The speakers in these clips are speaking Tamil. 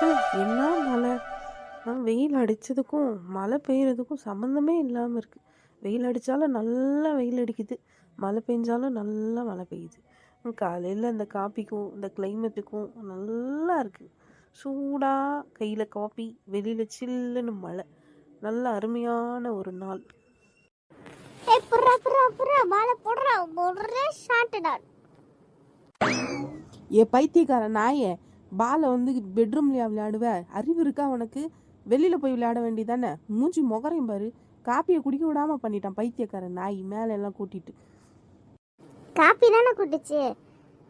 ச்சே! என்ன மழை! வெயில் அடிச்சதுக்கும், மழை பெய்யறதுக்கும் சம்மந்தமே இல்லாம இருக்கு. வெயில் அடிச்சாலும் நல்லா வெயில் அடிக்குது. மழை பெஞ்சாலும் நல்லா மழை பெய்யுது. காலையில இந்த காப்பிக்கும், இந்த கிளைமேட்டுக்கும் நல்லா இருக்கு. சூடா கையில காப்பி, வெளியில சில்லுன்னு மழை. நல்ல அருமையான ஒரு நாள். ஏய் புர்ரா புர்ரா புர்ரா மாலை போடுறா ஒரே ஷாட்டுடா. பைத்தியக்கார நாயே, பாலை பெட்ரூம்லையா விளையாடுவ? அறிவு இருக்கா உனக்கு? வெளியில போய் விளையாட வேண்டியதானே? மூஞ்சி முகரையும் பாரு. காப்பியை குடிக்க விடாம பண்ணிட்டான் பைத்தியக்கார நாய், மேலே எல்லாம் கூட்டிட்டு. காப்பி தானே கூட்டுச்சு.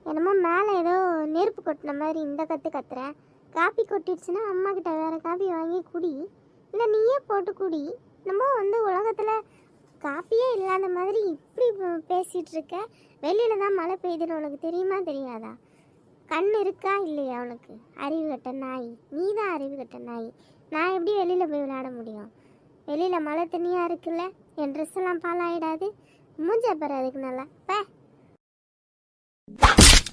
என்னமோ மேலே ஏதோ நெருப்பு கொட்டின மாதிரி இந்த கத்துறேன். காப்பி கொட்டிடுச்சுன்னா அம்மா கிட்ட வேற காப்பி வாங்கி குடி, இல்லை நீயே போட்டு குடி. நம்ம உலகத்தில் காப்பியே இல்லாத மாதிரி இப்படி பேசிகிட்டு இருக்க. வெளியில தான் மழை பெய்யுதுன்னு உனக்கு தெரியுமா தெரியாதா? கண் இருக்கா இல்லையா உனக்கு? அறிவு கட்ட நாய், நீ தான் அறிவு கட்ட நாய். நான் எப்படி வெளியில் போய் விளையாட முடியும்? வெளியில் மழை தண்ணியாக இருக்குல்ல, என் ட்ரெஸ் எல்லாம் பாலாயிடாது. மூஞ்ச பாரு அதுக்கு நல்லா.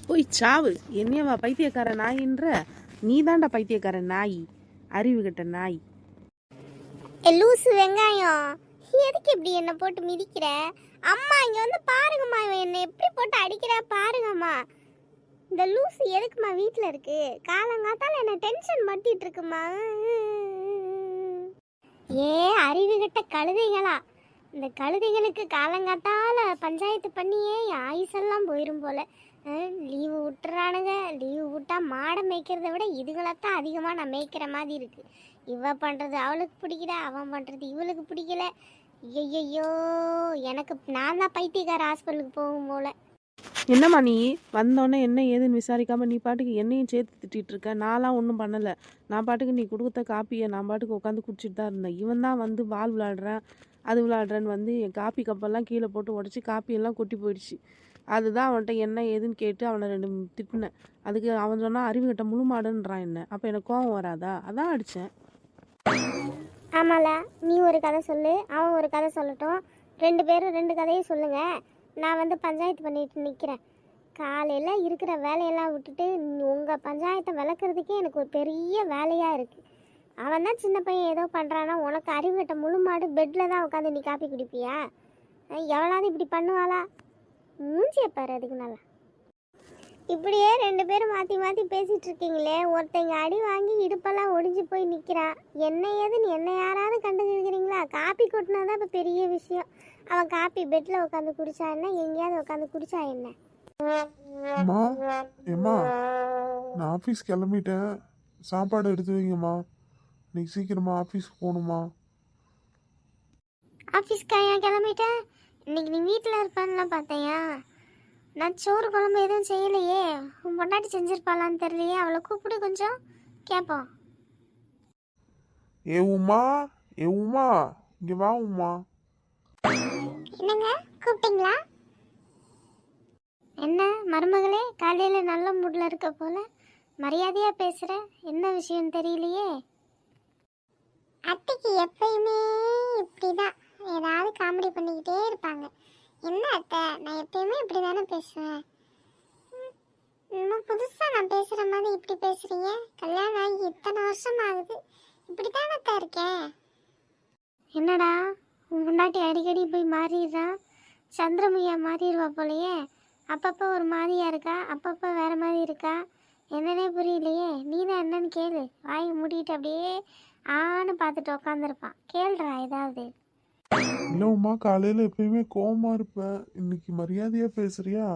போய் சாவு. என்னையவா பைத்தியக்கார நாயின்ற? நீ தாண்டா பைத்தியக்கார நாய், அறிவு கட்ட நாய். லூசு வெங்காயம், எதுக்கு இப்படி என்னை போட்டு மிதிக்கிற? அம்மா இங்கே வந்து பாருங்கம்மா, இவன் என்னை எப்படி போட்டு அடிக்கிறா பாருங்கம்மா. இந்த லூசு எதுக்குமா வீட்டில் இருக்கு? காலங்காத்தால என்ன டென்ஷன் பண்ணிட்டு இருக்குமா? அறிவு கட்ட கழுதைகளா, இந்த கழுதைகளுக்கு காலங்காத்தால பஞ்சாயத்து பண்ணியே ஆயுசெல்லாம் போயிடும் போல. லீவு விட்டுறானுங்க. லீவு விட்டா மாடை மேய்க்கிறத விட இதுகளைத்தான் அதிகமாக நான் மேய்க்கிற மாதிரி இருக்கு. இவ பண்ணுறது அவளுக்கு பிடிக்கல, அவன் பண்ணுறது இவளுக்கு பிடிக்கல. ஐயோ, எனக்கு நான் தான் பைத்தியக்கார ஹாஸ்பிட்டலுக்கு போகும் போல. என்னம்மா நீ வந்தோடனே என்ன ஏதுன்னு விசாரிக்காம நீ பாட்டுக்கு என்னையும் சேர்த்து திட்டிகிட்டு இருக்க. நான்லாம் ஒன்றும் பண்ணலை. நான் பாட்டுக்கு நீ கொடுத்த காப்பியை நான் பாட்டுக்கு உட்காந்து குடிச்சிட்டு தான் இருந்தேன். இவன் தான் பால் விளையாடுறேன் அது விளையாடுறேன்னு என் காப்பி கப்பெல்லாம் கீழே போட்டு உடச்சி காப்பியெல்லாம் கொட்டி போயிடுச்சு. அதுதான் அவன்கிட்ட என்ன ஏதுன்னு கேட்டு அவனை 2 திட்டினேன். அதுக்கு அவன் சொன்னால் அறிவு கட்ட முழு மாடுன்றான் என்ன. அப்போ எனக்கு கோவம் வராதா? அதான் அடித்தேன். ஆமால, நீ ஒரு கதை சொல்லு, அவன் ஒரு கதை சொல்லட்டும். 2 பேரும் 2 கதையும் சொல்லுங்க. நான் பஞ்சாயத்து பண்ணிட்டு நிற்கிறேன். காலையில் இருக்கிற வேலையெல்லாம் விட்டுட்டு உங்கள் பஞ்சாயத்தை விளக்குறதுக்கே எனக்கு ஒரு பெரிய வேலையாக இருக்குது. அவன் தான் சின்ன பையன் ஏதோ பண்ணுறான்னா, உனக்கு அறிவு கட்ட முழு மாடு பெட்டில் தான் உட்காந்து நீ காப்பி குடிப்பியா? எவ்வளவு இப்படி பண்ணுவாளா? மூஞ்சியை பாரு அதுக்கு நல்லா. இப்படியே 2 பேரும் மாற்றி மாற்றி பேசிகிட்டு இருக்கீங்களே. ஒருத்தங்க அடி வாங்கி இடுப்பெல்லாம் ஒடிஞ்சு போய் நிற்கிறா. என்ன ஏதுன்னு என்ன யாராவது கண்டுக்கிறீங்களா? காப்பி கொட்டினாதான் இப்போ பெரிய விஷயம். அவன் காப்பி பெட்டில் உட்காந்து குடிச்சா என்ன, எங்கேயாவது உட்காந்து குடிச்சா என்ன? ஏம்மா, நான் ஆஃபீஸ் கிளம்பிட்டேன். சாப்பாடு எடுத்து வைங்கம்மா. இன்னைக்கு சீக்கிரமா ஆஃபீஸ்க்கு போகணுமா? ஆஃபீஸ்க்கா ஏன் கிளம்பிட்டேன்? இன்னைக்கு நீ வீட்டில் இருப்பான்லாம் பார்த்தையா? நான் சோறு குழம்பு எதுவும் செய்யலையே. உன் பொண்டாட்டி செஞ்சிருப்பாளான்னு தெரியலையே. அவளை கூப்பிடு கொஞ்சம் கேட்போம். ஏ உமா, இங்கே வா உமா. என்னங்க கூப்பிட்டீங்களா? என்ன மருமகளே, காலையில் நல்ல மூடில் இருக்க போல மரியாதையாக பேசுகிற. என்ன விஷயம் தெரியலையே. அத்தைக்கு எப்பயுமே இப்படிதான் ஏதாவது காமெடி பண்ணிக்கிட்டே இருப்பாங்க. என்ன அத்தை, நான் எப்பயுமே இப்படி தானே பேசுவேன். இன்னும் புதுசாக நான் பேசுகிற மாதிரி இப்படி பேசுகிறீங்க? கல்யாணம் ஆகி இத்தனை வருஷம் ஆகுது, இப்படி தானே தான் இருக்கேன். என்னடா உன் முன்னாடி அடிக்கடி போய் மாறிடுறா? சந்திரமுகியா மாறிடுவா போலையே. அப்பப்போ ஒரு மாதிரியாக இருக்கா, அப்பப்போ வேறு மாதிரி இருக்கா. என்னன்னே புரியலையே. நீ தான் என்னன்னு கேளு. வாய் மூடிட்டு அப்படியே ஆன்னு பார்த்துட்டு உக்காந்துருப்பான். கேள்றா ஏதாவது. இல்லை உமா, காலையில் எப்பயுமே கோவமாக இருப்பேன். இன்னைக்கு மரியாதையாக பேசுறியா?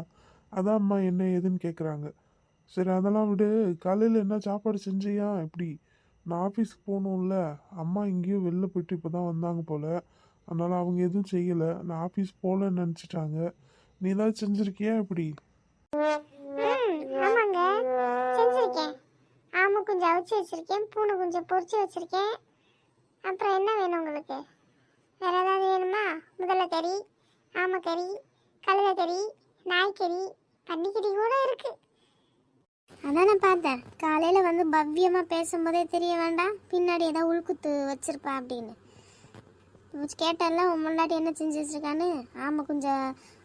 அதான் அம்மா என்ன ஏதுன்னு கேட்குறாங்க. சரி அதெல்லாம் விடு. காலையில் என்ன சாப்பாடு செஞ்சியா? எப்படி? நான் ஆஃபீஸ்க்கு போகணும்ல. அம்மா இங்கேயோ வெளில போயிட்டு இப்போ தான் வந்தாங்க போல். அதனால் அவங்க எதுவும் செய்யலை. நான் ஆஃபீஸ் போகலன்னு நினச்சிட்டாங்க. நீ ஏதாவது செஞ்சுருக்கியா? எப்படி? ஆமாங்க, செஞ்சுருக்கேன். ஆமை கொஞ்சம் அவிச்சு வச்சுருக்கேன், பூனை கொஞ்சம் பொரிச்சு வச்சுருக்கேன். அப்புறம் என்ன வேணும் உங்களுக்கு? வேறு ஏதாவது வேணுமா? முதலை கறி, ஆமைக்கறி, கழுதை கறி, நாய்க்கறி, பன்னிக்கறி கூட இருக்குது. அதானே பார்த்தேன். காலையில் பவ்யமாக பேசும்போதே தெரிய வேண்டாம் பின்னாடி ஏதாவது உள்குத்து வச்சுருப்பா அப்படின்னு. கேட்டால உன் முன்னாடி என்ன செஞ்சு வச்சுருக்கான்னு. ஆமை கொஞ்சம்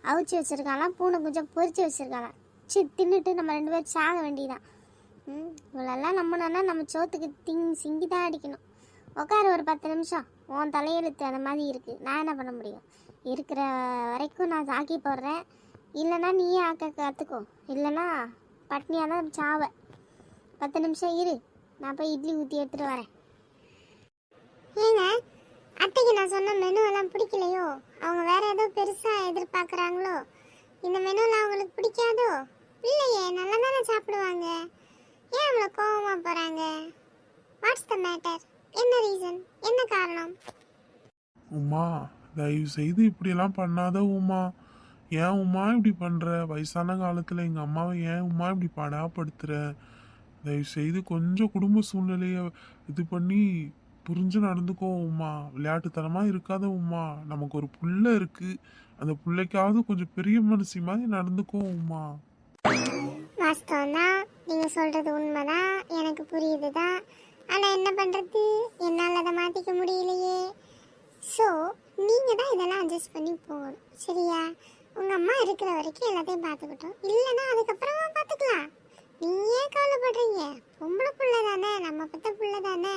அவிச்சு வச்சுருக்காளாம், பூனை கொஞ்சம் பொரிச்சு வச்சுருக்காளாம். தின்னுட்டு நம்ம 2 பேரும் சாக வேண்டியதான். இவ்வளோலாம் நம்பினோன்னா நம்ம சோத்துக்கு சிங்கி தான் அடிக்கணும். உட்காரு ஒரு 10 நிமிஷம். உன் தலையெழுத்து அந்த மாதிரி இருக்குது, நான் என்ன பண்ண முடியும்? இருக்கிற வரைக்கும் நான் ஆக்கி போடுறேன். இல்லைன்னா நீயே ஆக்க கற்றுக்கோ, இல்லைன்னா பட்னியாக தான் சாவ. 10 நிமிஷம் இரு, நான் போய் இட்லி ஊற்றி எடுத்துகிட்டு வரேன். ஏங்க, அத்தைக்கு நான் சொன்ன மெனுவெல்லாம் பிடிக்கலையோ? அவங்க வேற ஏதோ பெருசாக எதிர்பார்க்குறாங்களோ? இந்த மெனுவில் அவங்களுக்கு பிடிக்காதோ? இல்லையே, நல்லா தானே சாப்பிடுவாங்க. ஏன் அவ்வளோ கோவமாக போகிறாங்க? What's the matter? என்ன ரீசன்? என்ன காரணம்? உமா, தயவு செய்து இப்படியெல்லாம் பண்ணாத உமா. ஏன் உமா இப்படி பண்ற? வயசான காலத்துல எங்க அம்மாவை ஏன் உமா இப்படி படாப்படுத்துற? தயவு செய்து கொஞ்சம் குடும்ப சூழ்நிலைய இது பண்ணி புரிஞ்சு நடந்துக்கோ உமா. விளையாட்டுத்தனமா இருக்காத உமா. நமக்கு ஒரு புள்ள இருக்கு, அந்த புள்ளைக்காவது கொஞ்சம் பெரிய மனசி மாதிரி நடந்துக்கோ உமா. வாஸ்தவம் தான், நீங்கள் சொல்கிறது உண்மைதான், எனக்கு புரியுது தான். ஆனால் என்ன பண்ணுறது, என்னால் அதை மாற்றிக்க முடியலையே. ஸோ நீங்கள் தான் இதெல்லாம் அட்ஜஸ்ட் பண்ணி போகணும், சரியா? உங்கள் அம்மா இருக்கிற வரைக்கும் எல்லாத்தையும் பார்த்துக்கிட்டோம், இல்லைன்னா அதுக்கப்புறமா பார்த்துக்கலாம். நீங்கள் ஏன் கவலைப்படுறீங்க? பொம்பளை பிள்ளை தானே, நம்ம பத்த பிள்ளை தானே.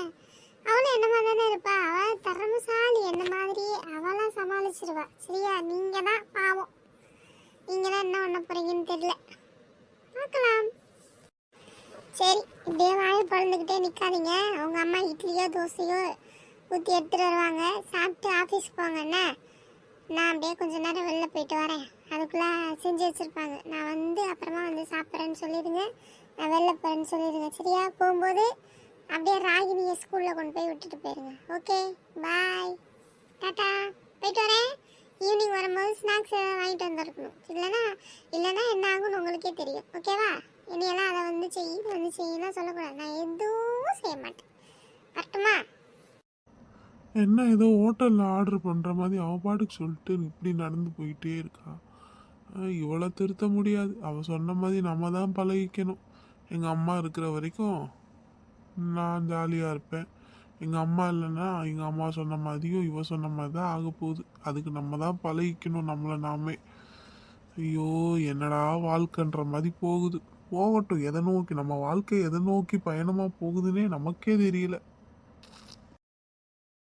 அவளும் என்ன மாதிரி தானே இருப்பா. அவள் திறமைசாலி, என்ன மாதிரியே அவளாம் சமாளிச்சிருவா, சரியா? நீங்கள் தான் பாவம். நீங்கள் தான் என்ன பண்ண போகிறீங்கன்னு தெரியல, பார்க்கலாம். சரி, இப்படியே வாயை பழந்துக்கிட்டே நிற்காதீங்க. அவங்க அம்மா இட்லியோ தோசையோ ஊற்றி எடுத்துகிட்டு வருவாங்க, சாப்பிட்டு ஆஃபீஸ் போங்கண்ணே. நான் அப்படியே கொஞ்ச நேரம் வெளில போயிட்டு வரேன், அதுக்குள்ளே செஞ்சு வச்சுருப்பாங்க. நான் வந்து அப்புறமா வந்து சாப்பிட்றேன்னு சொல்லிடுங்க, நான் வெளில போகிறேன்னு சொல்லிடுங்க, சரியா? போகும்போது அப்படியே ராகினியை ஸ்கூலில் கொண்டு போய் விட்டுட்டு போயிருங்க. ஓகே, பாய், டாட்டா, போயிட்டு வரேன். ஈவினிங் வரும்போது ஸ்நாக்ஸ் வாங்கிட்டு வந்துருக்கணும், இல்லைன்னா என்ன ஆகும்னு உங்களுக்கே தெரியும், ஓகேவா? இனியெல்லாம் அதை வந்து செய், இது வந்து செய்யலாம் சொல்லக்கூடாது. நான் எதுவும் செய்ய மாட்டேன். வரட்டுமா? என்ன ஏதோ ஹோட்டல்ல ஆர்டர் பண்ற மாதிரி அவ பாட்டுக்கு சொல்லிட்டு இப்படி நடந்து போயிட்டே இருக்கா. இவளை திருத்த முடியாது. அவ சொன்ன மாதிரி நம்ம தான் பழகிக்கணும். எங்க அம்மா இருக்கிற வரைக்கும் நான் ஜாலியா இருப்பேன். எங்க அம்மா இல்லைன்னா எங்க அம்மா சொன்ன மாதிரியும் இவ சொன்ன மாதிரி தான் ஆக போகுது. அதுக்கு நம்ம தான் பழகிக்கணும் நம்மளை நாமே. ஐயோ, என்னடா வாழ்க்கைன்ற மாதிரி போகுது. போகட்டும், எதை நோக்கி நம்ம வாழ்க்கை எதை நோக்கி பயணமா போகுதுன்னே நமக்கே தெரியல.